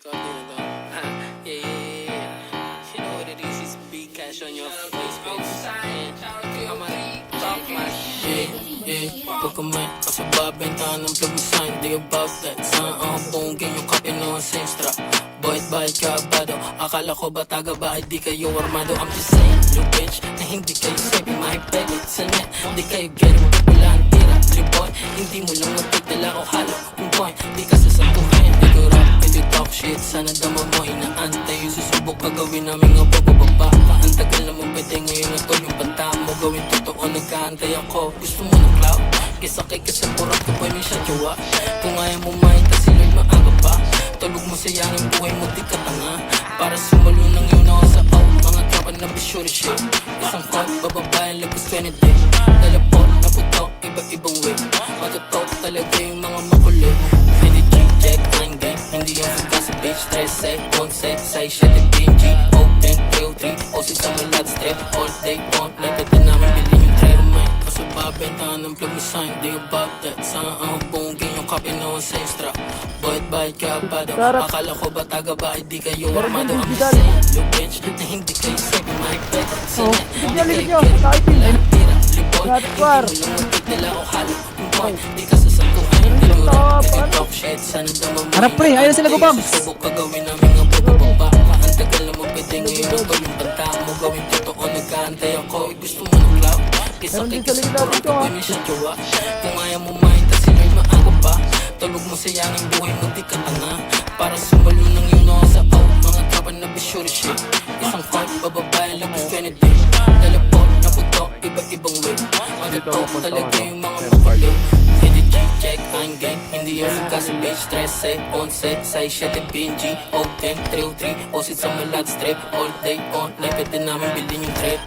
Record din na to. Yeah. You know what it is, it's big cash on your face, bitch. I'ma talk my shit, yeah. Huwag ka man kasi babentahan ng plug mo sign. Di about that. Saan ang bongin yung kape no senstra. Boy't bahit ka abado. Akala ko ba taga bahay di kayo armado. I'm just saying, you bitch, na hindi kayo sabi mahipegit sa net. Di kayo get it, wala ang tira. Liboy, hindi mo lang magpagdala o halo. Kung point, di ka sasantuhin. Di ko rap, hindi talk shit. Sana dama mo inaantay. Susubok ka gawin namin nga bababa. Ang tagal na mo pwede ngayon na to. Yung banta mo gawin totoo. Nagkaantay ako. Gusto mo ng cloud? Kisakay ka sa purak ko boy may siya jowa. Kung ayaw mo mahita sila'y maaga pa. Tulog mo sayang ang buhay mo di ka tanga. Para sumalo ng yun ako sa out. Mga tropa na bisyo shit. Isang call, bababayan lagos 20 day. Dalapot, naputo, iba-ibang way. Matutok talaga yung mga makulit. Hindi check, line gang. Hindi yung suka sa bitch. 13, 11, 6, 7, PNG. Open, 303, o si sa malat strip. All day, on, nakita namin bilhin yung try man. Kasi babentahan ng plug mo sign. Di about that. Saan ang bongin yung copy no sa extra. Boy't bahit ka abado. Akala ko ba taga bahay di kayo armado. I'm just saying, you bitch, na hindi kayo sabi mahipeg. Sa net, hindi kayo get it. Wala ang tira, liboy. Hindi mo lang magpagdala o halo. Kung point, di ka sasantuhin. Di ko rap, nag talk shit. Sana dama mo Harap pre, ayun sila gubam. susubok ka gawin namin nga bababa. Ang tagal na mo pwede ngayon ang to. Yung banta mo gawin totoo. Nagkaantay ako, gusto mo ng cloud. Kisakay ka sa purak ko boy may siya jowa. Kung ayaw mo mahita sila'y maaga pa. Tulog mo sayang ang buhay mo di ka tanga. Para sumalo ng yun ako sa out. Mga tropa na bisyo shit. Isang fight, bababayan lagos 20 day. Dalapot, naputo, iba-ibang way. Matutok talaga yung mga makulit. Hindi check, I'm gang. Hindi yung suka sa bitch. 13, 11, 6, 7, PNG. Open, 303, o si sa malat strip. All day on, like pwede namin bilhin yung trip.